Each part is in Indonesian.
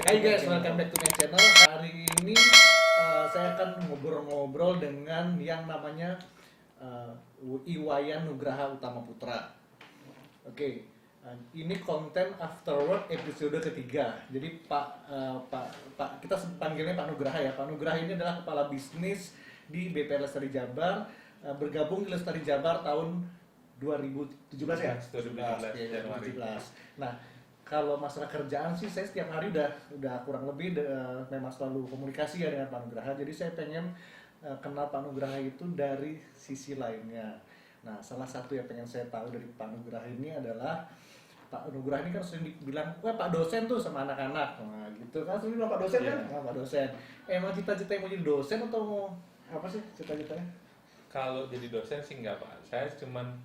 Hai guys, welcome back to my channel. Hari ini saya akan ngobrol-ngobrol dengan yang namanya Iwayan Nugraha Utama Putra. Oke, ini konten afterword episode ketiga. Jadi Pak kita panggilnya Pak Nugraha ya. Pak Nugraha ini adalah kepala bisnis di BP Lestari Jabar, bergabung di Lestari Jabar tahun 2017 ya? 2017. Nah, kalau masalah kerjaan sih saya setiap hari udah kurang lebih memang selalu komunikasi ya dengan Pak Nugraha. Jadi saya pengen kenal Pak Nugraha itu dari sisi lainnya. Nah, salah satu yang pengen saya tahu dari Pak Nugraha ini adalah Pak Nugraha ini kan sering dibilang, wah Pak dosen tuh sama anak-anak. Nah gitu kan, sering bilang Pak dosen kan? Nah, Pak dosen. Emang cita-citanya mau jadi dosen atau mau apa sih cita-citanya? Kalau jadi dosen sih enggak Pak. Saya cuman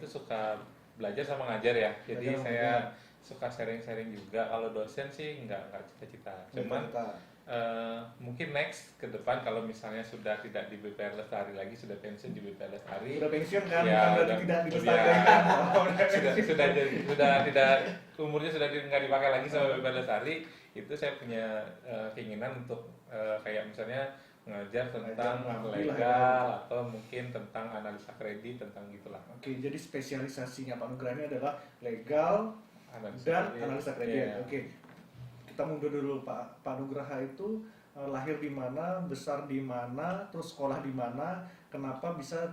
suka belajar sama ngajar ya. Jadi saya suka sharing-sharing juga. Kalau dosen sih enggak cita-cita. Cuman mungkin next ke depan kalau misalnya sudah tidak di BPR Lestari lagi, sudah pensiun di BPR Lestari. Udah pensiun kan? Ya, udah tidak dilestarikan. sudah tidak, umurnya sudah nggak dipakai lagi sama BPR Lestari. Itu saya punya keinginan untuk kayak misalnya ngajar tentang legal atau mungkin tentang analisa kredit, tentang gitulah. Oke, jadi spesialisasinya Pak Nugraha ini adalah legal dan analisa kredit. Yeah. Oke, kita mundur dulu Pak Nugraha itu lahir di mana, besar di mana, terus sekolah di mana, kenapa bisa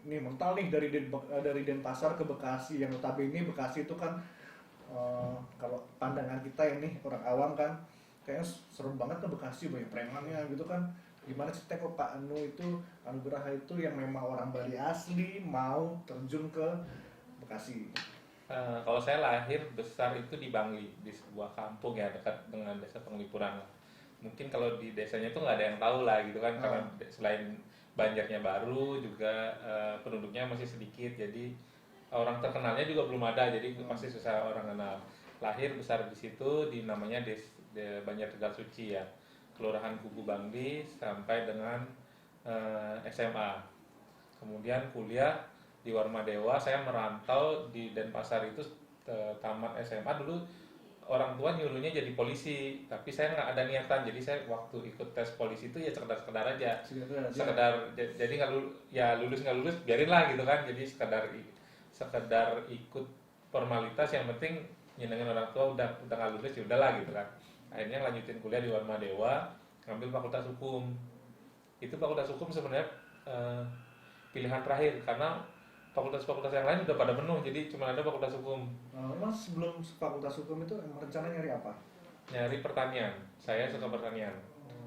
ini mental nih dari Denpasar ke Bekasi, yang notabene Bekasi itu kan kalau pandangan kita ini orang awam kan kayaknya serem banget ke Bekasi, banyak premannya gitu kan. Gimana cerita kok Pak Nugraha itu yang memang orang Bali asli mau terjun ke Bekasi? Kalau saya lahir besar itu di Bangli, di sebuah kampung ya dekat dengan desa Penglipuran. Mungkin kalau di desanya itu nggak ada yang tahu lah gitu kan, karena selain Banjarnya baru juga penduduknya masih sedikit, jadi orang terkenalnya juga belum ada, jadi pasti susah orang kenal. Lahir besar di situ di namanya Banjar Tegal Suci ya, Kelurahan Kubu Bangli sampai dengan SMA. Kemudian kuliah di Warmadewa. Saya merantau di Denpasar itu tamat SMA dulu orang tua nyuruhnya jadi polisi, tapi saya nggak ada niatan, jadi saya waktu ikut tes polisi itu ya sekedar aja, jadi nggak lulus nggak lulus biarin lah gitu kan, jadi sekedar ikut formalitas, yang penting nyenengin orang tua, udah nggak lulus ya udahlah gitu kan. Akhirnya lanjutin kuliah di Warmadewa, ngambil fakultas hukum. Itu fakultas hukum sebenarnya pilihan terakhir, karena fakultas-fakultas yang lain udah pada penuh, jadi cuma ada fakultas hukum. Emang sebelum fakultas hukum itu rencana nyari apa? Nyari pertanian, saya suka pertanian.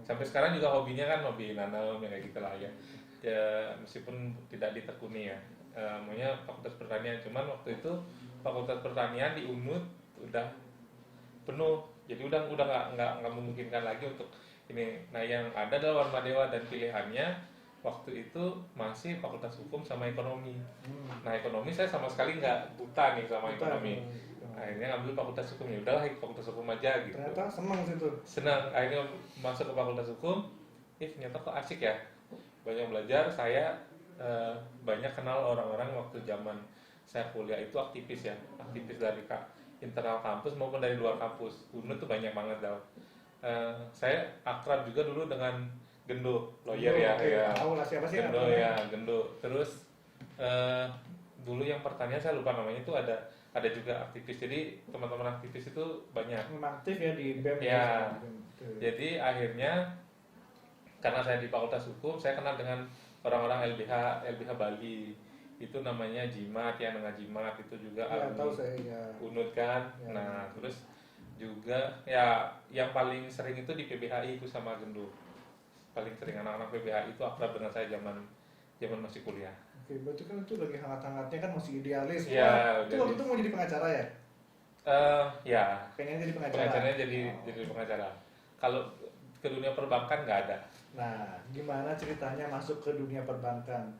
Sampai sekarang juga hobinya kan hobi nanam ya kayak gitulah ya. Meskipun tidak ditekuni ya, maunya fakultas pertanian. Cuman waktu itu fakultas pertanian di UNUD udah penuh, jadi udah nggak memungkinkan lagi untuk ini. Nah yang ada adalah Warmadewa, dan pilihannya waktu itu masih fakultas hukum sama ekonomi. Nah ekonomi saya sama sekali nggak buta nih sama ekonomi. Akhirnya ngambil fakultas hukum, ya udahlah fakultas hukum aja gitu. Ternyata senang, akhirnya masuk ke fakultas hukum. Ternyata kok asik ya, banyak belajar. Saya banyak kenal orang-orang waktu zaman saya kuliah itu aktivis ya, aktivis dari internal kampus maupun dari luar kampus. UNUD tuh banyak banget dah. Saya akrab juga dulu dengan Gendo, lawyer ya. Tahu lah siapa sih? Gendo ya, Gendo. Terus dulu yang pertanian saya lupa namanya, itu ada juga aktivis. Jadi teman-teman aktivis itu banyak. Memang aktif ya di BEM ya. Jadi akhirnya karena saya di Fakultas Hukum, saya kenal dengan orang-orang LBH Bali. Itu namanya Jimat ya, Nengah Jimat itu juga ya, tahu saya ya. UNUD kan. Ya. Nah, terus juga ya yang paling sering itu di PBHI itu sama Gendo. Paling sering anak-anak PBHI itu akrab dengan saya zaman masih kuliah. Oke, berarti kan itu lagi hangat-hangatnya kan, masih idealis. Ya, itu waktu itu mau jadi pengacara ya? Ya. Pengen jadi pengacara. Pengacaranya jadi pengacara. Kalau ke dunia perbankan nggak ada. Nah, gimana ceritanya masuk ke dunia perbankan?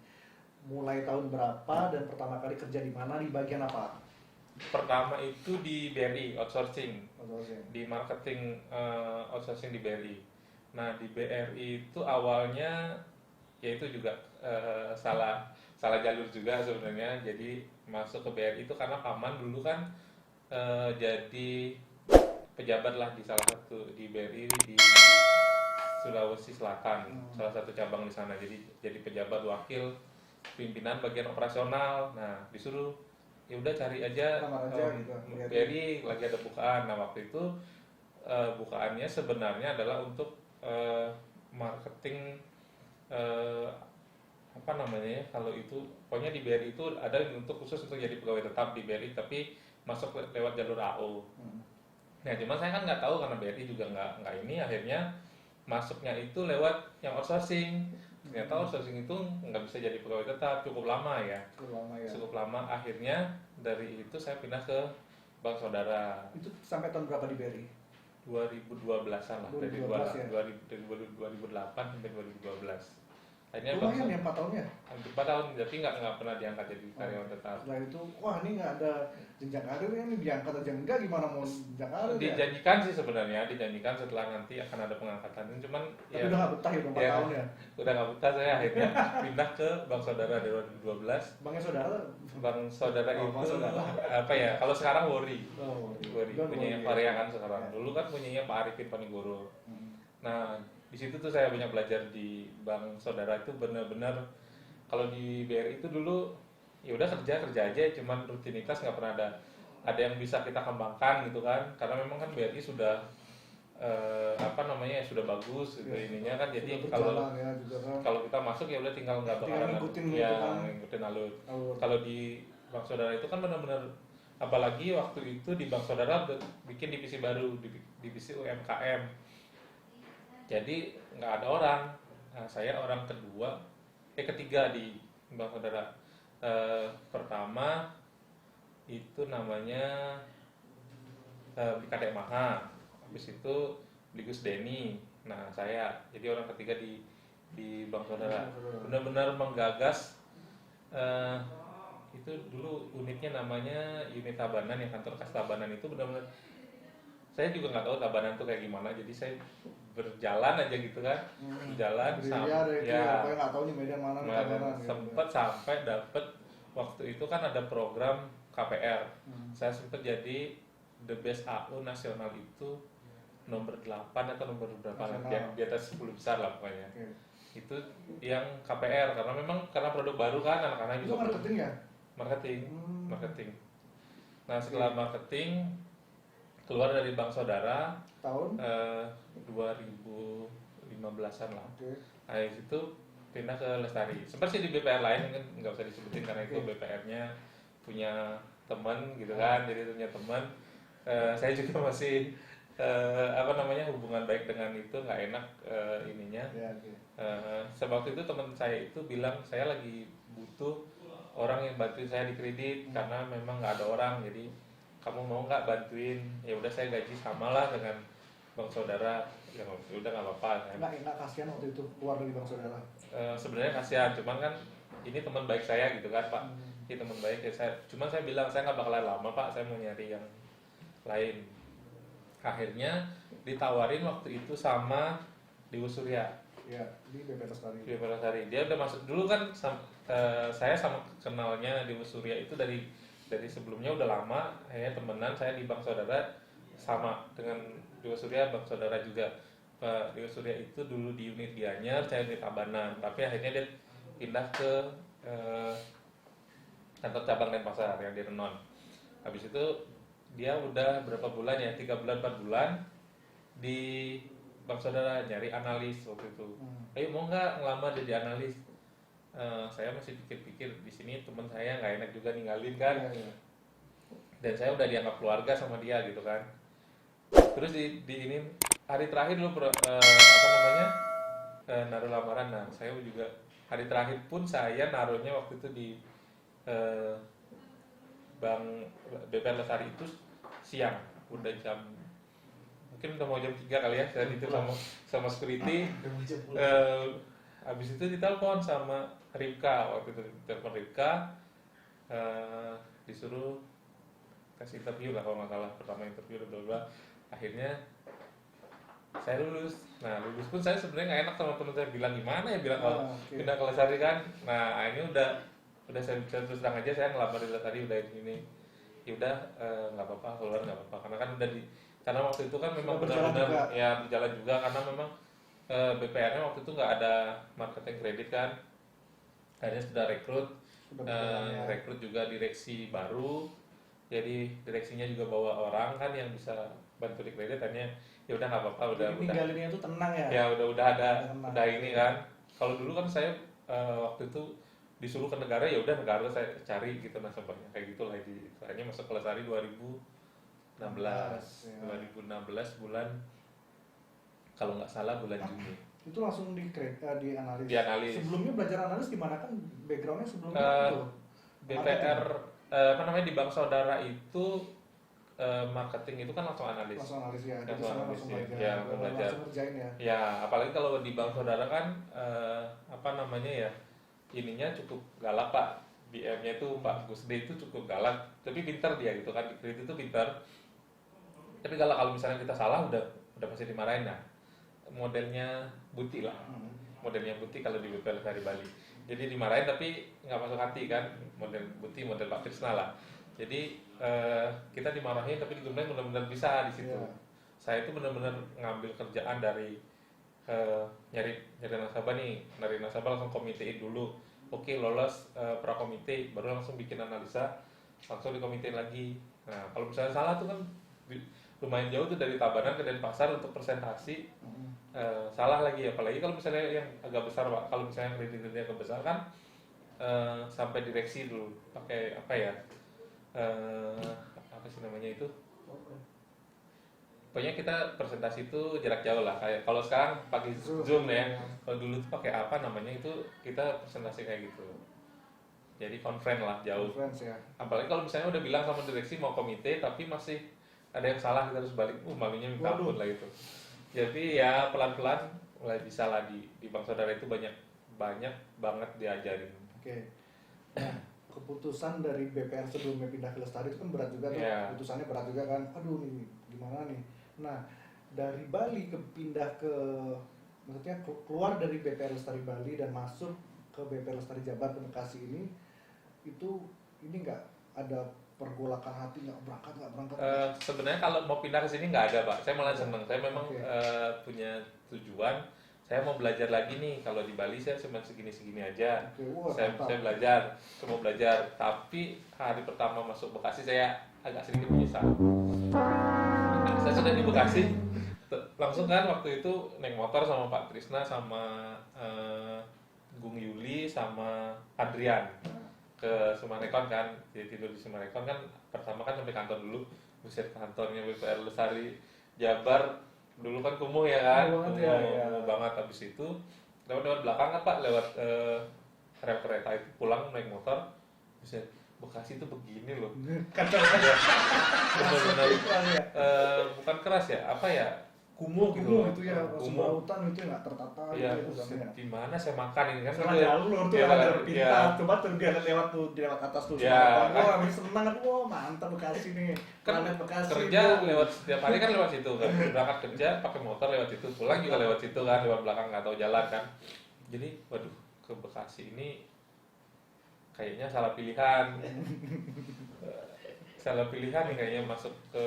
Mulai tahun berapa dan pertama kali kerja di mana, di bagian apa? Pertama itu di BRI outsourcing. Di marketing outsourcing di BRI. Nah di BRI itu awalnya ya itu juga salah jalur juga sebenarnya. Jadi masuk ke BRI itu karena paman dulu kan jadi pejabat lah di salah satu di BRI di Sulawesi Selatan, salah satu cabang di sana. Jadi pejabat wakil pimpinan bagian operasional. Nah, disuruh ya udah cari aja, Lamar aja gitu. BRI lagi ada bukaan. Nah, waktu itu bukaannya sebenarnya adalah untuk marketing, apa namanya ya, kalau itu pokoknya di BRI itu ada untuk khusus untuk jadi pegawai tetap di BRI tapi masuk lewat jalur AO. Nah, cuma saya kan nggak tahu karena BRI juga nggak ini, akhirnya masuknya itu lewat yang outsourcing. Ternyata outsourcing itu nggak bisa jadi pegawai tetap, cukup lama ya. Cukup lama. Akhirnya dari itu saya pindah ke Bank Saudara. Itu sampai tahun berapa di BRI? 2012-an lah, dari 2012 ya? 2008 sampai 2012. Akhirnya Lumayan ya 4 tahun ya? 4 tahun, tapi nggak pernah diangkat jadi karyawan tetap. Setelah itu, wah ini nggak ada jenjang karir ya, ini diangkat aja enggak, gimana mau jenjang karir ya? Dijanjikan sih sebenarnya, dijanjikan setelah nanti akan ada pengangkatan, cuman Tapi udah nggak betah ya 4 tahun ya? udah nggak betah, saya akhirnya pindah ke Bank Saudara 2012. Banknya saudara? Bank Saudara Oh, itu Bank Saudara. apa ya, kalau sekarang Wori Kan punya Wori, Varia ya. kan sekarang, dulu kan punyanya Pak Arifin Panigoro. Nah, di situ tuh saya banyak belajar di Bank Saudara. Itu benar-benar, kalau di BRI itu dulu ya udah kerja aja, cuman rutinitas, nggak pernah ada yang bisa kita kembangkan gitu kan, karena memang kan BRI sudah apa namanya ya, sudah bagus gitu Ya, ininya kan. Jadi sudah kalau berjalan ya, juga kan. kalau kita masuk ya udah tinggal nggak Tinggal bakalan ngikutin ya gitu kan. ngikutin alur. Alur. Kalau di Bank Saudara itu kan benar-benar, apalagi waktu itu di Bank Saudara bikin divisi baru, divisi UMKM. Jadi nggak ada orang. Nah, saya orang ketiga di Bank Saudara. Pertama itu namanya Kadek Maha, habis itu Gus Denny. Nah, saya jadi orang ketiga di Bank Saudara. Benar-benar menggagas, itu dulu unitnya namanya unit Tabanan, yang kantor kas Tabanan itu benar-benar, saya juga nggak tahu Tabanan itu kayak gimana, jadi saya berjalan aja gitu kan, berjalan sampai ya nggak tahu nih medan mana sempat sampai dapet, waktu itu kan ada program KPR. Saya sempat jadi the best AU nasional itu nomor 8 atau nomor berapa lah, di atas 10 besar lah pokoknya. Itu yang KPR, karena memang karena produk baru kan, anak-anak itu juga marketing ya? marketing. Nah, setelah marketing keluar dari Bank Saudara tahun 2015-an lah. Nah, itu pindah ke Lestari. Sempat sih di BPR lain, kan nggak usah disebutin karena itu BPR-nya punya teman gitu kan, jadi punya teman. Saya juga masih apa namanya, hubungan baik dengan itu, nggak enak ininya. Sebab itu teman saya itu bilang, saya lagi butuh orang yang bantuin saya di kredit karena memang nggak ada orang, jadi kamu mau nggak bantuin? Ya udah, saya gaji sama lah dengan Bank Saudara. Ya udah, nggak apa-apa kan. Nggak kasihan waktu itu keluar dari Bank Saudara? Sebenarnya kasihan, cuman kan ini teman baik saya gitu kan Pak. Ini teman baik ya saya. Cuman saya bilang saya nggak bakalan lama Pak, saya mau nyari yang lain. Akhirnya ditawarin waktu itu sama Dewa Surya. Ya, di BP Lestari. Dewa Lestari. Dia udah masuk dulu kan. Saya sama kenalnya Dewa Surya itu dari sebelumnya udah lama. Akhirnya temenan, saya di Bank Saudara sama dengan Dewa Surya, Bank Saudara juga. Pak Dewa Surya itu dulu di unit Gianyar, saya di Tabanan. Tapi akhirnya dia pindah ke kantor cabang Denpasar yang di Renon. Habis itu dia udah berapa bulan ya, 3 bulan 4 bulan di Bank Saudara nyari analis waktu itu. Ayo mau nggak ngelamar jadi analis? Saya masih pikir-pikir, di sini teman saya nggak enak juga ninggalin kan. Dan saya udah dianggap keluarga sama dia gitu kan. Terus di ini hari terakhir dulu apa namanya, naruh lamaran. Nah, saya juga hari terakhir pun saya naruhnya waktu itu di Bank BPR Lestari itu siang, udah jam, mungkin udah mau jam 3 kali ya, saya itu sama security. Habis itu ditelepon sama Ripka, waktu itu telepon Ripka, disuruh tes interview lah kalau nggak salah, pertama interview bla. Akhirnya saya lulus. Nah, lulus pun saya sebenarnya nggak enak sama teman saya, bilang gimana ya, bilang kalau pindah ke Lestari kan. Nah, ini udah saya terus terang aja, saya ngelamar di Lestari udah ini. Ya udah, nggak apa-apa keluar, nggak apa-apa, karena kan udah Karena waktu itu kan memang Sudah berjalan juga. benar-benar ya berjalan juga karena memang BPR-nya waktu itu nggak ada marketing kredit kan. Akhirnya sudah Sudah berjalan ya. rekrut juga direksi baru. Jadi direksinya juga bawa orang kan yang bisa bantu di kredit. Akhirnya ya udah nggak apa-apa, udah Ninggalinnya itu tenang ya. ya udah ada Tenang. udah ini kan. Kalau dulu kan saya waktu itu disuruh ke negara, ya udah negara saya cari gitu nasabahnya kayak gitulah. Akhirnya masuk ke Lestari 2016 ya. 2016 bulan, kalau nggak salah bulan Juni. Itu langsung dianalis. Dianalis. Sebelumnya belajar analis gimana, kan backgroundnya sebelumnya itu BPR apa namanya di Bank Saudara itu marketing itu kan langsung analis. Langsung analis ya. Jadi Langsung sana analis, langsung ya. belajar. Ya, langsung belajar. Langsung ngerjain ya. Ya, apalagi kalau di Bank Saudara kan apa namanya ya, ininya cukup galak Pak. BM-nya itu Pak Gusde itu cukup galak, tapi pintar dia gitu kan, di kredit itu pintar. Tapi kalau misalnya kita salah udah pasti dimarahin. Nah, modelnya Buti lah. Modelnya Buti kalau di BPL Lestari Bali. Jadi dimarahin tapi nggak masuk hati kan, model Buti, model Pak Krisna lah. Jadi kita dimarahin tapi digembleng benar-benar bisa di situ. Yeah. Saya itu benar-benar ngambil kerjaan dari nyari nasabah nih, dari nasabah langsung komitein dulu. Oke, lolos prakomite, baru langsung bikin analisa, langsung dikomitein lagi. Nah, kalau misalnya salah tuh kan lumayan jauh tuh dari Tabanan ke Denpasar untuk presentasi. Salah lagi, apalagi kalau misalnya yang agak besar Pak. Kalau misalnya kredit-kreditnya agak besar kan sampai direksi dulu pakai apa ya, apa sih namanya itu, pokoknya kita presentasi itu jarak jauh lah. Kayak kalau sekarang pakai Zoom ya, kalau dulu tuh pakai apa namanya itu, kita presentasi kayak gitu. Jadi conference lah, jauh. Conference ya. Apalagi kalau misalnya udah bilang sama direksi mau komite tapi masih ada yang salah, kita harus balik, malunya minta ampun lah gitu. Jadi ya pelan-pelan mulai bisa lah di Bank Saudara itu banyak banget diajarin. Oke. Nah, keputusan dari BPR sebelumnya pindah ke Lestari itu kan berat juga tuh. Yeah. Keputusannya berat juga kan. Aduh nih, gimana nih? Nah, dari Bali pindah ke, maksudnya keluar dari BPR Lestari Bali dan masuk ke BPR Lestari Jabar ke Bekasi ini nggak ada pergolakan hati, nggak berangkat. Sebenarnya kalau mau pindah ke sini nggak ada Pak. Saya malah seneng. Saya memang punya tujuan. Saya mau belajar lagi nih. Kalau di Bali saya cuma segini aja. Saya belajar, cuma belajar. Tapi hari pertama masuk Bekasi saya agak sedikit menyesal. Saya sudah di Bekasi, langsung kan waktu itu naik motor sama Pak Trisna sama Gung Yuli sama Adrian ke Sumarekon kan. Jadi tidur di Sumarekon kan, pertama kan sampai kantor dulu. Buset, kantornya BPR Lestari Jabar dulu kan kumuh ya kan, kumuh banget. Habis itu lewat belakang kan Pak, lewat rel kereta itu pulang naik motor. Buset, Bekasi itu begini loh. Benar-benar bukan keras ya, apa ya, kumuh gitu. Itu ya, semrautan itu nggak tertata. Iya, di mana saya makan ini kan? Sekarang jalur tuh ada pintar, coba tuh dia lewat atas tuh. Ya, wah, seneng kan, wah mantap Bekasi nih. Kan Bekasi. Kerja lewat setiap hari kan lewat situ kan. Berangkat kerja pakai motor lewat situ, pulang juga lewat situ kan, lewat belakang nggak tahu jalan kan. Jadi, waduh, ke Bekasi ini kayaknya salah pilihan. Salah pilihan nih kayaknya masuk ke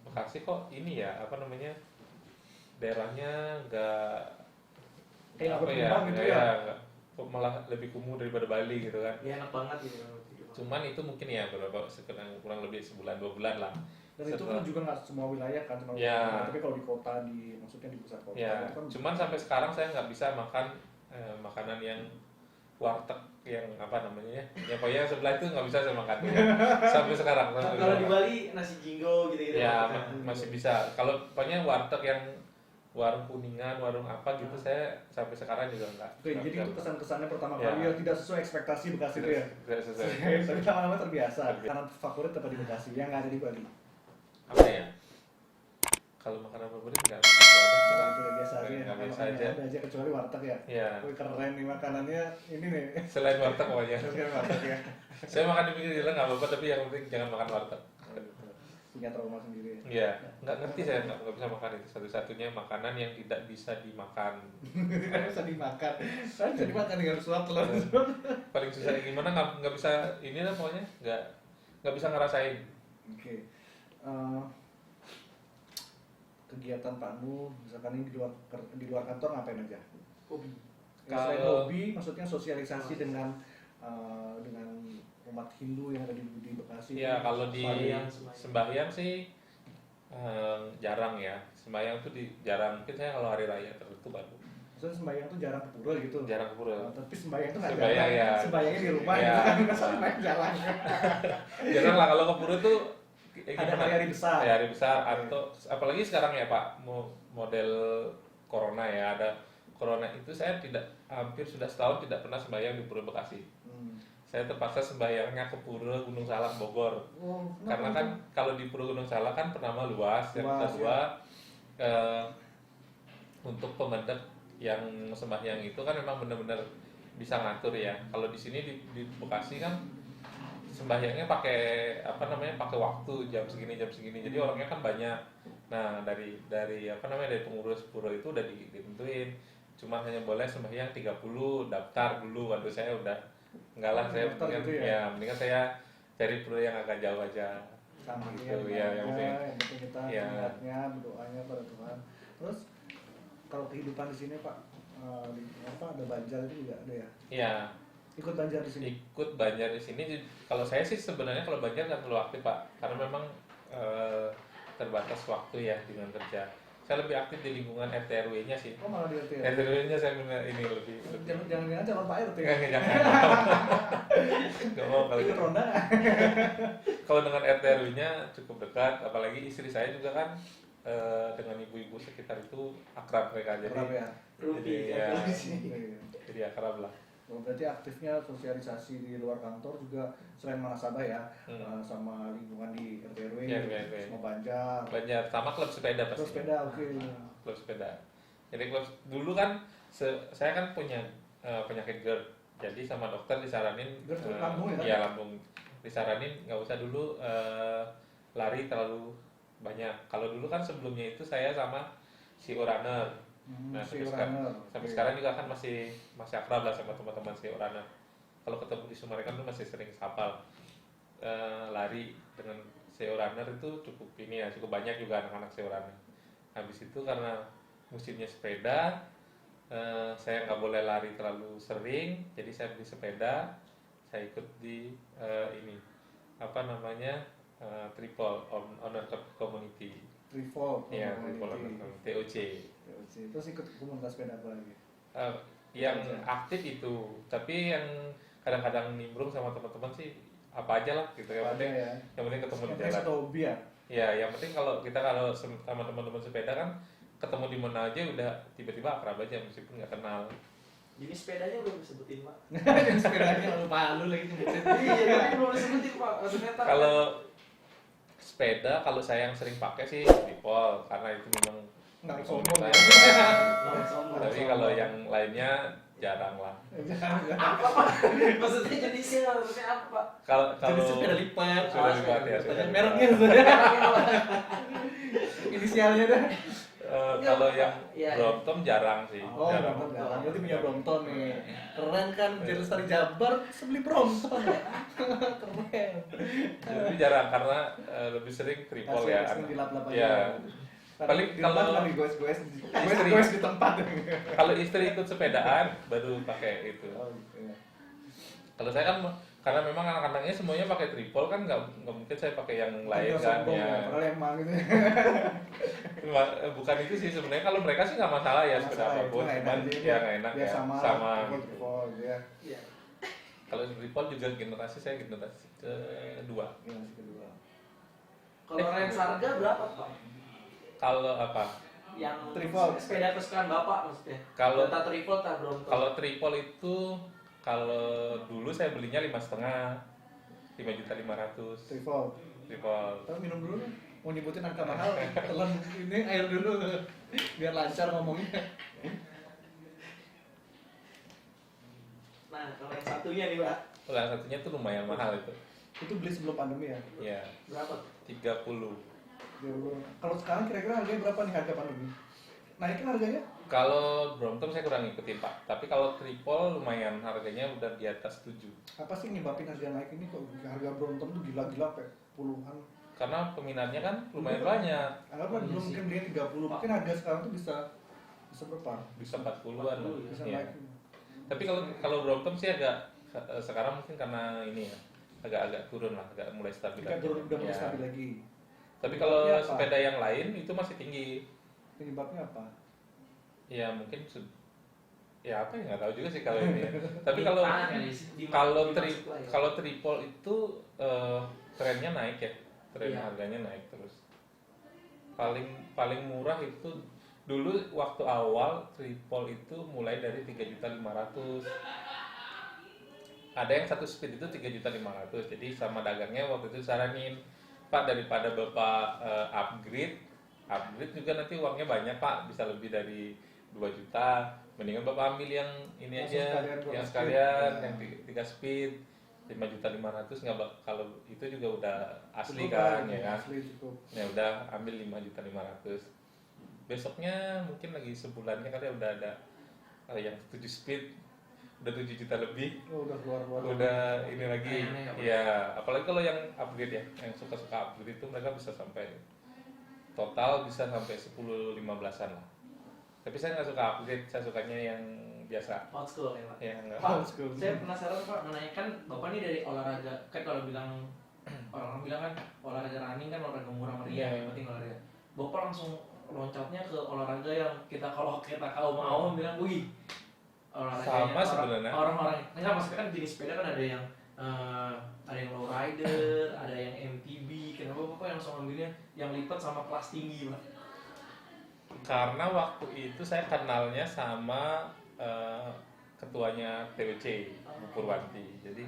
Bekasi. Kok ini ya, apa namanya, daerahnya nggak kayak apa ya, gitu ya. Kok malah lebih kumuh daripada Bali gitu kan. Ya enak banget gitu. Cuman itu mungkin ya kurang lebih sebulan 2 bulan lah. Dan itu kan juga nggak semua wilayah kan, tapi kalau di kota, maksudnya di pusat kota ya, kan. cuman sampai sekarang saya nggak bisa makan makanan yang warteg yang apa namanya ya, pokoknya sebelah itu nggak bisa saya makan ya. Sampai sekarang. Kalau di Bali nasi jinggo gitu-gitu. Ya masih bisa. Kalau pokoknya warteg yang warung Kuningan, warung apa gitu, saya sampai sekarang juga enggak. Oke, jadi itu kesan-kesannya pertama ya. kali ya, tidak sesuai ekspektasi Bekasi itu ya. Tidak sesuai. Tapi lama-lama terbiasa. Makanan favorit apa di Bekasi yang nggak ada di Bali? Apa ya? Kalau makanan favorit nggak ada. Biasa aja. Nggak biasa aja. Ada aja kecuali warteg ya. Iya. Wih, keren nih makanannya ini nih. Selain warteg pokoknya. Selain warteg ya. Saya makan di pinggir jalan nggak apa-apa, tapi yang penting jangan makan warteg. Punya trauma sendiri. Iya, nggak ngerti saya nggak bisa makan itu, satu-satunya makanan yang tidak bisa dimakan. Bisa dimakan. Bisa dimakan dengan suap telur. Paling susah gimana nggak bisa ini lah pokoknya nggak bisa ngerasain. Oke. kegiatan Pak Nu, misalkan ini di luar kantor ngapain aja? Hobi. Selain Kalau- hobi, maksudnya sosialisasi dengan umat Hindu yang ada di Bekasi. Ya kalau di Sembahyang. sembahyang sih jarang ya. Sembahyang tuh jarang. Mungkin saya kalau hari raya tertentu baru. Maksudnya sembahyang tuh jarang ke pura gitu. Jarang ke pura. Tapi sembahyang tuh nggak Sembahyang, jarang. ya. Sembahyangnya di rumah Ya. gitu kan. Masa sembahyang jarang. Jarang lah kalau ke pura tuh Ada hari-hari besar. Ya, hari besar Oke. atau apalagi sekarang ya Pak, model corona ya, ada corona itu saya hampir sudah setahun tidak pernah sembahyang di Pura Bekasi. Saya terpaksa sembahyangnya ke Pura Gunung Salak Bogor. Oh, Karena kan kalau di Pura Gunung Salak kan pertama luas, yang Luas, kedua untuk pemendek yang sembahyang itu kan memang benar-benar bisa ngatur ya. Kalau di sini di Bekasi kan sembahyangnya pakai pakai waktu jam segini. Jadi orangnya kan banyak. Nah, dari dari pengurus pura itu udah ditentuin. Cuma hanya boleh sembahyang 30, daftar dulu. Waktu saya udah enggak lah, saya Daftar mendingan, gitu ya? mendingan saya cari pura yang agak jauh aja. sama Gitu, ya, yang penting. yang penting kita Ya. niatnya, berdoanya pada Tuhan. Terus kalau kehidupan di sini Pak, ada Banjar itu juga ada ya? Iya, Ikut Banjar di sini? ikut Banjar di sini. Kalau saya sih sebenarnya kalau Banjar nggak terlalu aktif Pak, karena memang terbatas waktu ya dengan kerja. Saya lebih aktif di lingkungan RT RW-nya sih. Oh malah di RT ya? RT RW-nya saya ini lebih. Jangan-jangan calon Pak RT. Jangan. Nggak mau kalau Ikut gitu. ronda nggak? Kalau dengan RT RW-nya cukup dekat, apalagi istri saya juga kan dengan ibu-ibu sekitar itu akrab mereka, jadi Kerap ya? Rupi. ya. di sini. jadi akrab lah. Oh, berarti aktifnya sosialisasi di luar kantor juga selain Manasabah ya, sama lingkungan di RT RW, Iya, RW. sama Banjar. Banyak sama klub sepeda pasti. Terus sepeda, oke. Klub sepeda. Jadi klub dulu kan saya kan punya penyakit GERD. Jadi sama dokter disaranin GERD itu lambung ya kan? Iya, lambung. Disaranin nggak usah dulu lari terlalu banyak. Kalau dulu kan sebelumnya itu saya sama si runner. Nah, sampai sekarang juga kan masih akrab lah sama teman-teman si runner. Kalau ketemu di Sumarekon tuh masih sering sapal. Lari dengan si runner itu cukup banyak juga anak-anak si runner. Habis itu karena musimnya sepeda, saya nggak boleh lari terlalu sering, jadi saya beli sepeda, saya ikut di Triple Honor Community. Triple, Iya, Triple Honor Community, TOC. Terus ikut komunitas sepeda apa lagi? Yang aktif itu, tapi yang kadang-kadang nimbrung sama teman-teman sih apa aja lah gitu. Yang penting, ya. yang penting ketemu di Yang penting jalan. satu hobi ya. Ya, yang penting kalau sama teman-teman sepeda kan ketemu di mana aja udah tiba-tiba akrab aja meskipun nggak kenal. Jenis sepedanya belum disebutin Pak. Yang sepedanya lupa lu lagi nyebutin. Iya, tapi belum disebutin Pak. Maksudnya ntar Kalau sepeda, kalau saya yang sering pakai sih Tripol karena itu memang Nggak hobi sombong saya. ya. sombong. Tapi kalau yang lainnya jarang lah. Apa Pak? Maksudnya jenisnya maksudnya apa Pak? Kalau Jenis sepeda lipat. Sepeda lipat ya, sepeda Tanya lipat. mereknya sebenarnya. Inisialnya dah. Kalau yang Iya, iya. Brompton jarang sih. Oh, jarang. Brompton jarang. Berarti punya Brompton nih. Keren kan, jadi Lestari Jabar sebeli Brompton. Keren. Jadi jarang karena lebih sering Tripol ya. Sering dilap-lap aja. Ya. Paling kalau goes istri- di tempat. Kalau istri ikut sepedaan baru pakai itu. Oh, iya. Kalau saya kan karena memang anak-anaknya semuanya pakai tripol kan nggak mungkin saya pakai yang lain Nggak kan sombong ya. Padahal emang gitu. Bukan itu sih sebenarnya, kalau mereka sih nggak masalah ya sepeda Masalah, apapun, itu nggak cuman enak, ya dia- nggak enak dia ya. sama ya. Iya. Kalau tripol juga saya generasi kedua. Ini masih kedua. Kalau range harga berapa Pak? Kalau apa? Yang Tripod. sepeda kesukaan Bapak maksudnya. Kalau- tak tripod tak Brompton. Kalau tripol itu kalau dulu saya belinya 5,5, 5.500.000 Tripod. tripol. Tapi minum dulu nih. Mau nyebutin angka mahal, telan ini air dulu biar lancar ngomongnya. Nah, kalau yang satunya nih Pak, Yang satunya tuh lumayan mahal itu. Itu beli sebelum pandemi ya. Ya, berapa? 30. Kalau sekarang kira-kira harganya berapa nih harga pandemi? Naikin harganya? Kalau Brompton saya kurang ngikutin Pak, tapi kalau tripol lumayan harganya udah di atas 7. Apa sih nyebabin harga naik ini kok harga Brompton tuh gila-gila kayak puluhan? karena peminatnya kan lumayan banyak, Anggaplah Iya dulu sih. mungkin belinya 30, mungkin harga sekarang tuh bisa berapa? bisa 40-an lah. Bisa Iya. naik. Tapi kalau Brompton sih agak sekarang mungkin karena ini ya agak turun lah, agak mulai stabil. Jika lagi. udah mulai Ya. stabil lagi. Tapi kalau Penyebabnya apa? sepeda yang lain itu masih tinggi. Penyebabnya apa? Ya mungkin ya apa ya nggak tahu juga sih kalau ini. Ya. Tapi kalau Tangan kali sih, di- kalau di tri masuk lah ya. kalau triple itu trennya naik ya, tren Iya. harganya naik terus. Paling murah itu dulu waktu awal triple itu mulai dari 3.500.000. Ada yang satu speed itu 3.500.000. Jadi sama dagangnya waktu itu saranin, Pak daripada Bapak upgrade juga nanti uangnya banyak Pak, bisa lebih dari 2 juta. Mendingan Bapak ambil yang ini Langsung aja, sekalian berapa yang speed? sekalian, Ya. yang 3 speed. 5.500.000 nggak kalau itu juga udah asli Cukup kan lah, ya kan. Asli cukup. Ya udah ambil 5.500.000. Besoknya mungkin lagi sebulannya kali udah ada yang 7 speed udah 7 juta lebih. Oh, udah keluar. Udah ini lagi. Aneh-aneh apa? Ya, apalagi kalau yang upgrade ya, yang suka-suka upgrade itu mereka bisa sampai total bisa sampai 10-15an lah. Tapi saya nggak suka upgrade, saya sukanya yang biasa. Old school ya Pak. Ya nggak. Pak, Old school. saya penasaran Pak, menanyakan Bapak ini dari olahraga, kan kalau bilang orang bilang kan olahraga running kan olahraga murah meriah, Iya. yang penting olahraga. Bapak langsung loncatnya ke olahraga yang kalau kita kaum awam bilang, wih, olahraganya Sama sebenarnya. orang-orang, enggak maksudnya kan jenis sepeda kan ada yang low rider, ada yang MTB. Kenapa Bapak yang langsung ambilnya yang lipat sama kelas tinggi Pak? Karena waktu itu saya kenalnya sama ketuanya TOC, Bu Purwanti. Jadi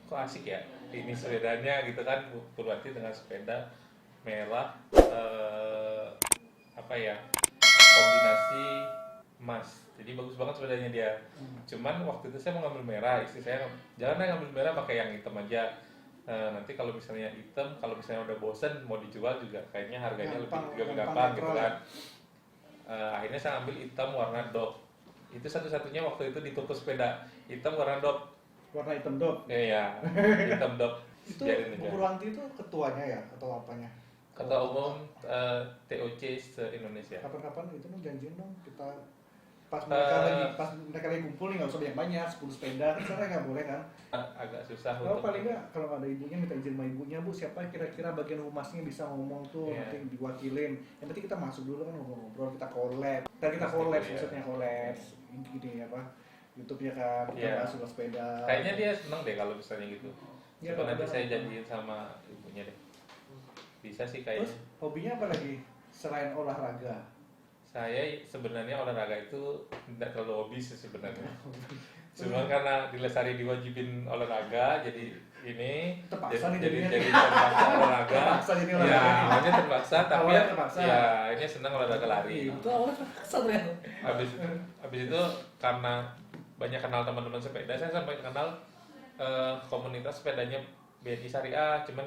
kok asik ya ini sepedanya gitu kan, Bu Purwanti dengan sepeda merah apa ya, kombinasi emas. Jadi bagus banget sepedanya dia. Cuman waktu itu saya mau ngambil merah, istri saya jangan deh ngambil merah, pakai yang hitam aja. Nanti kalau misalnya hitam, kalau misalnya udah bosen mau dijual juga kayaknya harganya lebih gampang gitu netral. kan. Akhirnya saya ambil hitam warna dog. Itu satu-satunya waktu itu di toko sepeda hitam warna dog. Warna hitam dot. Ya, hitam dog. Itu Biarin Bu aja. Purwanti itu ketuanya ya atau apanya? Ketua Umum TOC se-Indonesia. Kapan-kapan itu nih janjiin dong kita pas mereka lagi kumpul nih nggak usah banyak 10 sepeda kan sekarang nggak boleh kan? Agak susah Kalau untuk paling nggak kalau ada ibunya minta izin sama ibunya Bu siapa kira-kira bagian humasnya bisa ngomong tuh Iya. nanti diwakilin. Yang penting kita masuk dulu kan ngobrol-ngobrol kita collab. Kita Pasti, collab iya. maksudnya collab gini apa YouTube-nya kan kita Iya. bahas soal sepeda. Kayaknya dia seneng deh kalau misalnya gitu. Ya, Coba nanti ada- saya janjiin sama ibunya deh. Bisa sih Terus kayaknya. hobinya apa lagi selain olahraga? Saya sebenarnya olahraga itu tidak terlalu hobi sih sebenarnya. Cuma karena dilestari diwajibin olahraga, jadi ini Terpaksa nih jadi jadinya. terpaksa olahraga. Terpaksa jadi Ya, olahraga nih. awalnya terpaksa, tapi Awalnya ya, terpaksa. ya ini senang olahraga lari. Itu awalnya terpaksa ternyata. Habis itu karena banyak kenal teman-teman sepeda, saya sampai kenal komunitas sepedanya BNI Syariah, cuman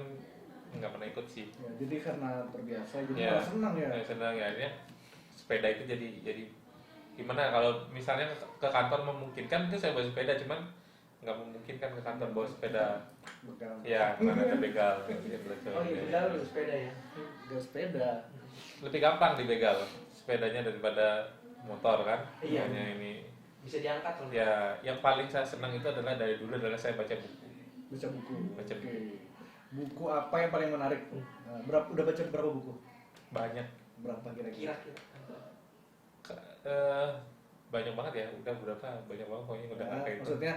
nggak pernah ikut sih. Ya, jadi karena terbiasa jadi Ya. malah senang ya. Senang ya, akhirnya sepeda itu jadi gimana kalau misalnya ke kantor memungkinkan itu saya bawa sepeda, cuman nggak memungkinkan ke kantor bawa sepeda. Begal. Ya, karena ada begal. Oh iya, begal lu sepeda ya. Begal sepeda. Lebih gampang dibegal sepedanya daripada motor kan. Iya. Makanya ini Bisa diangkat loh. ya yang paling saya senang itu adalah dari dulu adalah saya baca buku. Baca buku. Baca Oke. buku. Buku apa yang paling menarik? Udah baca berapa buku? Banyak. Berapa kira-kira? Kira-kira. Banyak banget ya, udah berapa banyak banget pokoknya udah Nah, kayak itu. maksudnya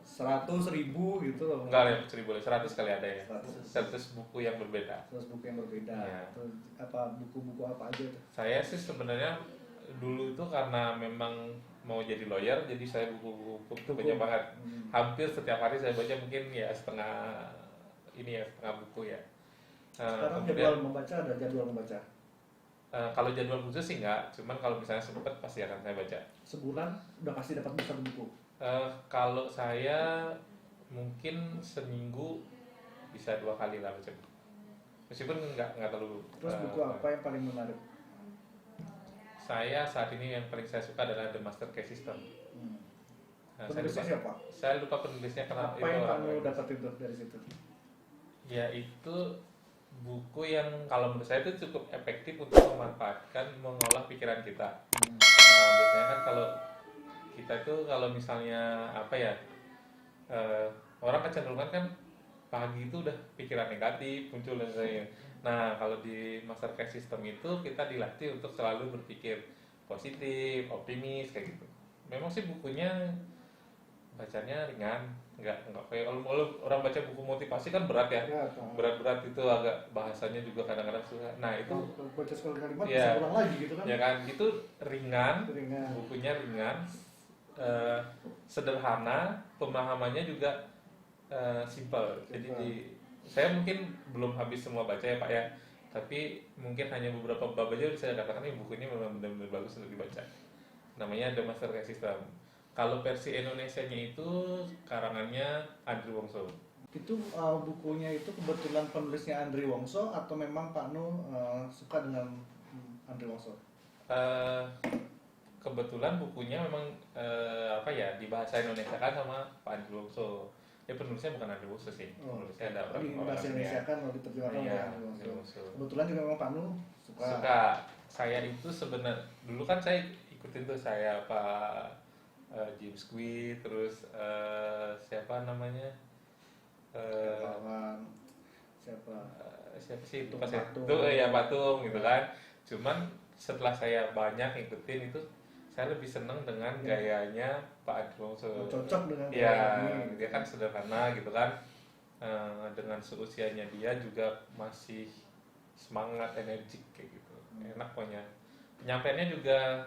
100.000 gitu loh. Enggak ya, 1.000, 100 kali ada ya. 100. 100 buku yang berbeda. 100 buku yang berbeda. Iya. Terus apa buku-buku apa aja tuh? Saya sih sebenarnya dulu itu karena memang mau jadi lawyer, jadi saya buku-buku itu Buku. banyak banget. Hmm. Hampir setiap hari saya baca mungkin ya setengah buku ya. Sekarang Kemudian jadwal membaca ada jadwal membaca. kalau jadwal khusus sih enggak, cuman kalau misalnya sempet pasti akan saya baca. Sebulan udah pasti dapat satu buku. Kalau saya mungkin seminggu bisa 2 kali lah baca buku. Meskipun nggak terlalu. Terus buku apa yang paling menarik? Saya saat ini yang paling saya suka adalah The Master Key System. Hmm. Nah, Penulisnya siapa? saya lupa penulisnya karena Apa yang kamu dapat itu dari situ? Ya itu buku yang kalau menurut saya itu cukup efektif untuk mengolah pikiran kita. Biasanya kan kalau kita tuh kalau misalnya apa ya, orang kecenderungan kan pagi itu udah pikiran negatif muncul dan sebagainya. Nah kalau di Master Cash System itu kita dilatih untuk selalu berpikir positif, optimis kayak gitu. Memang sih bukunya bacanya ringan, nggak kayak kalau orang baca buku motivasi kan berat ya, berat-berat itu agak bahasanya juga kadang-kadang susah. Nah itu baca sekali kalimat ya, bisa ulang lagi gitu kan? ya kan, itu ringan. Ringan. Bukunya ringan, sederhana, pemahamannya juga simple. Jadi saya mungkin belum habis semua baca ya Pak ya, tapi mungkin hanya beberapa bab aja saya katakan ini buku ini memang benar-benar bagus untuk dibaca. Namanya The Master Cash System. Kalau versi Indonesianya itu karangannya Andri Wongso. Itu bukunya itu kebetulan penulisnya Andri Wongso atau memang Pak Nu suka dengan Andri Wongso? Kebetulan bukunya memang apa ya, di bahasa Indonesia kan sama Pak Andri Wongso. Ya penulisnya bukan Andri Wongso sih. Penulisnya ada di bahasa Indonesia kan mau diterjemahkan oleh Andri Wongso. Kebetulan juga memang Pak Nu suka. Saya itu sebenarnya dulu kan saya ikutin tuh saya Pak James Squid, terus siapa namanya, siapa sih itu pas itu ya Patung gitu kan. Cuman setelah saya banyak ngikutin itu, saya lebih seneng dengan gayanya Pak Andri Wongso. Cocok dengan ya dia kan sederhana gitu kan, dengan seusianya dia juga masih semangat, energik kayak gitu, enak pokoknya. Penyampaiannya juga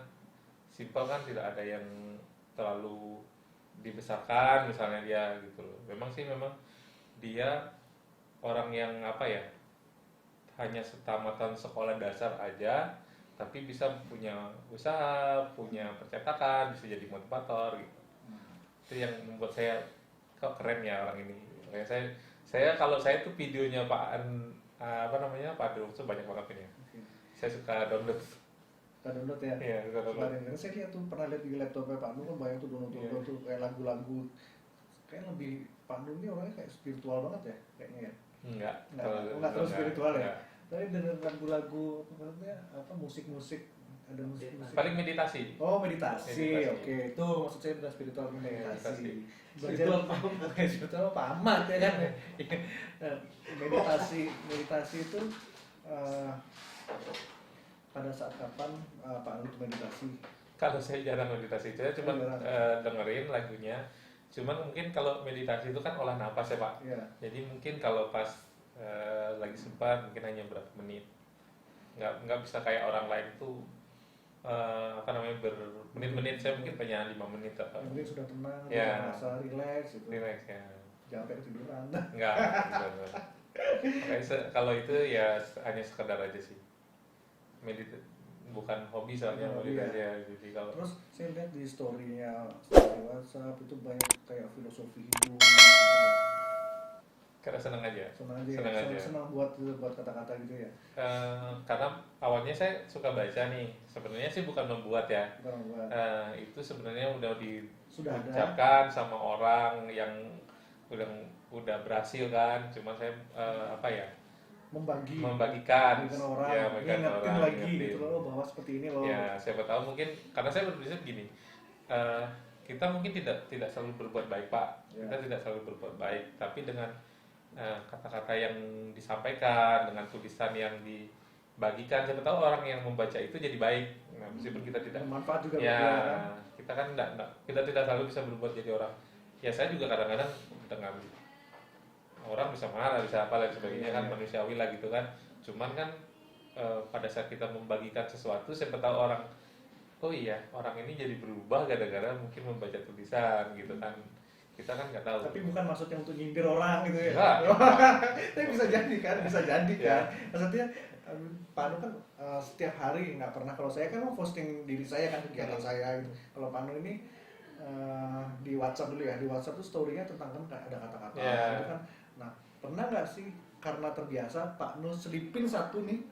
simpel kan, tidak ada yang terlalu dibesarkan misalnya dia gitu loh. Memang dia orang yang apa ya, hanya setamatan sekolah dasar aja tapi bisa punya usaha, punya percetakan, bisa jadi motivator gitu. Itu yang membuat saya kok keren ya orang ini. Makanya saya kalau saya tuh videonya Pak Andri Wongso banyak banget ini. Saya suka download. Download ya? Iya, download. Saya lihat tuh, pernah lihat di laptopnya Pak Nu kan banyak tuh download tuh kayak lagu-lagu. Kayak lebih Pak Nu ini orangnya kayak spiritual banget ya kayaknya ya? Enggak terus spiritual ya? Tapi dengan lagu-lagu apa musik-musik, ada musik-musik. Paling meditasi. Oh meditasi. Oke. Itu maksud saya udah spiritual meditasi. Spiritual apa amat ya kan? meditasi itu pada saat kapan Pak Nu meditasi? Kalau saya jarang meditasi, saya cuma dengerin lagunya. Cuman mungkin kalau meditasi itu kan olah nafas ya Pak. Yeah. Jadi mungkin kalau pas lagi sempat mungkin hanya berapa menit. Nggak bisa kayak orang lain tuh bermenit-menit. Saya mungkin hanya 5 menit atau. Mungkin sudah tenang, ya, merasa relax gitu. Relax ya. Jangan sampai ketiduran. Enggak. Kalau itu ya hanya sekedar aja sih. Bukan hobi soalnya meditasi ya. Jadi kalau terus saya lihat di story-nya WhatsApp itu banyak kayak filosofi hidup gitu. Karena senang aja. Senang buat kata-kata gitu ya. Karena awalnya saya suka baca nih. Sebenarnya sih bukan membuat ya. Itu sebenarnya udah diucapkan sama orang yang udah berhasil kan. Cuma saya membagikan orang, ya, ngingetin lagi gitu loh bahwa seperti ini loh. Ya siapa tahu mungkin karena saya berprinsip gini, kita mungkin tidak selalu berbuat baik Pak, kita tidak selalu berbuat baik, tapi dengan kata-kata yang disampaikan, dengan tulisan yang dibagikan, siapa tahu orang yang membaca itu jadi baik. Nah, meskipun kita tidak manfaat juga ya kita kan kita tidak selalu bisa berbuat jadi orang. Ya saya juga kadang-kadang dengan orang bisa marah, bisa apa dan sebagainya kan manusiawi lah gitu kan. Cuman kan pada saat kita membagikan sesuatu, siapa tahu orang, oh iya orang ini jadi berubah gara-gara mungkin membaca tulisan gitu kan. Kita kan nggak tahu. Tapi bukan maksudnya untuk nyindir orang gitu ya. Tapi bisa jadi kan. Maksudnya Pak Nu kan setiap hari nggak pernah, kalau saya kan mau posting diri saya kan, kegiatan saya gitu. Kalau Pak Nu ini di WhatsApp dulu ya, di WhatsApp tuh story-nya tentang kan ada kata-kata gitu kan. Nah, pernah nggak sih karena terbiasa Pak Nu selipin satu nih,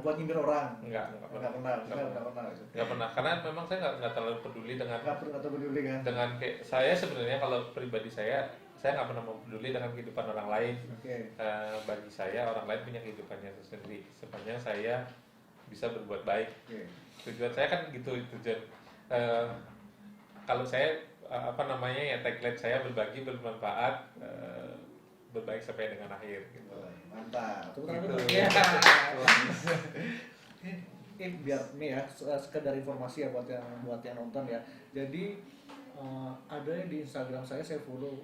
buat nyindir orang? Nggak pernah. Karena memang saya nggak terlalu peduli dengan. Nggak peduli kan? Dengan kayak saya sebenarnya kalau pribadi saya saya nggak pernah peduli dengan kehidupan orang lain. Oke. Bagi saya orang lain punya kehidupannya sendiri. Sepanjang saya bisa berbuat baik. Oke. Tujuan saya kan gitu, tujuan kalau saya ya tagline saya berbagi bermanfaat, berbaik sampai dengan akhir. Gitu. Mantap. Tepuk tangan Gitu. dulu. Ya. Biar nih ya sekedar informasi ya buat yang nonton ya. Jadi ada di Instagram saya follow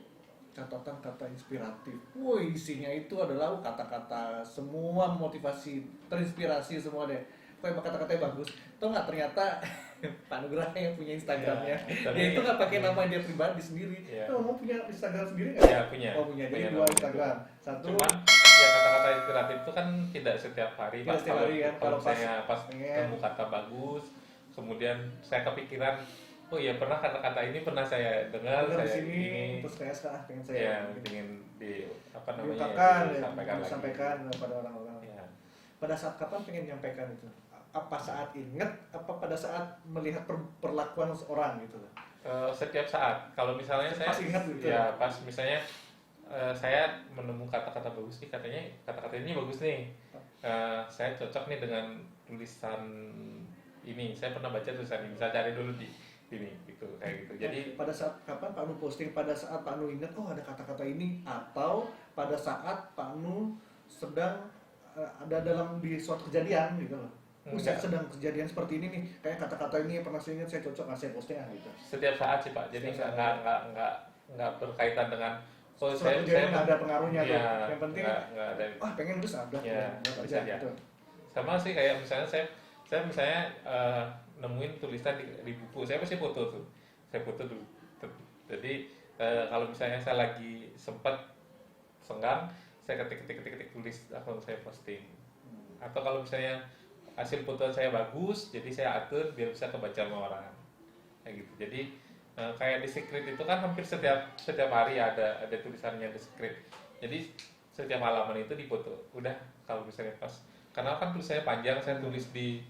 catatan kata inspiratif. Woi, isinya itu adalah kata-kata semua motivasi, terinspirasi semua deh. Pokoknya kata-katanya bagus. Tahu nggak ternyata Pak Nugraha yang punya Instagramnya, dia itu nggak pakai nama dia pribadi sendiri. Mau punya Instagram sendiri nggak? Ya punya. Oh punya. Jadi dua Instagram. Satu. Cuman ya kata-kata inspiratif itu kan tidak setiap hari. Tidak setiap hari ya. Kalau saya pas pengen. nemu kata bagus, kemudian saya kepikiran, oh iya pernah kata-kata ini pernah saya dengar, Dengar di saya sini, ini, terus kayak sekarang pengen saya ya ingin diungkapkan, disampaikan disampaikan kepada orang-orang. Ya. Pada saat kapan pengen menyampaikan itu? Apa saat ingat? Apa pada saat melihat perlakuan seorang gitu? Setiap saat. Kalau misalnya Pas saya, ingat gitu. ya pas misalnya saya menemukan kata-kata bagus nih, katanya kata-kata ini bagus nih. Saya cocok nih dengan tulisan ini. Saya pernah baca tulisan ini. Saya cari dulu di ini gitu kayak gitu. Jadi pada saat kapan Pak Nu posting? Pada saat Pak Nu ingat, oh ada kata-kata ini, atau pada saat Pak Nu sedang ada dalam di suatu kejadian gitu loh. Saya sedang kejadian seperti ini nih, kayak kata-kata ini pernah saya ingat, saya cocok nggak saya posting gitu. Setiap saat sih Pak. Jadi nggak berkaitan dengan saya nggak ada pengaruhnya ya, tuh. Yang penting nggak ada. pengen nulis ada Ya, buat bisa aja aja. gitu. Sama sih kayak misalnya saya misalnya nemuin tulisan di buku, saya pasti foto tuh. Saya foto dulu. Jadi kalau misalnya saya lagi sempat senggang, saya ketik tulis langsung saya posting. Atau kalau misalnya hasil foto saya bagus, jadi saya atur biar bisa kebaca sama orang. Kayak gitu. Jadi kayak di script itu kan hampir setiap hari ada tulisannya di script. Jadi setiap halaman itu difoto. Udah kalau misalnya pas, karena kan tulisannya panjang, saya tulis di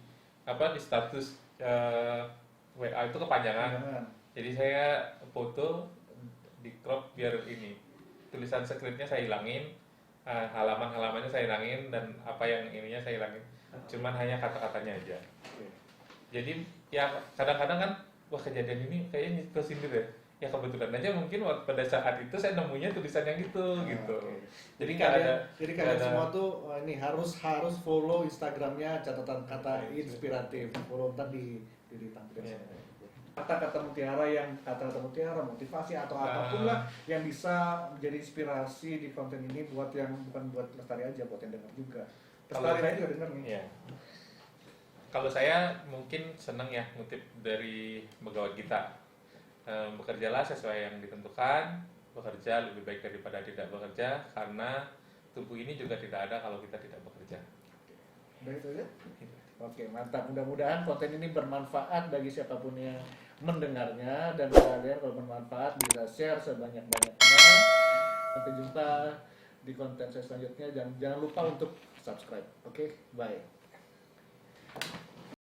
status WA itu kepanjangan. Jadi saya foto di crop biar ini tulisan scriptnya saya hilangin, halaman-halamannya saya hilangin, dan apa yang ininya saya hilangin. Cuman hanya kata-katanya aja. Jadi ya kadang-kadang kan wah kejadian ini kayaknya tersindir ya. Ya kebetulan aja mungkin pada saat itu saya nemunya tulisan yang itu gitu. Jadi kalian semua tuh ini harus follow Instagramnya catatan kata inspiratif. Follow ntar di tampilkan. Kata-kata mutiara motivasi atau apapun lah yang bisa menjadi inspirasi di konten ini buat yang bukan buat Lestari aja, buat yang dengar juga. Lestari lain juga dengar nih. Iya. Kalau saya mungkin seneng ya ngutip dari Bhagavad Gita. Bekerjalah sesuai yang ditentukan, bekerja lebih baik daripada tidak bekerja, karena tubuh ini juga tidak ada kalau kita tidak bekerja. Udah itu aja? Oke, mantap. Mudah-mudahan konten ini bermanfaat bagi siapapun yang mendengarnya, dan kalian kalau bermanfaat bisa share sebanyak-banyaknya. Sampai jumpa di konten saya selanjutnya. Jangan lupa untuk subscribe. Oke, bye.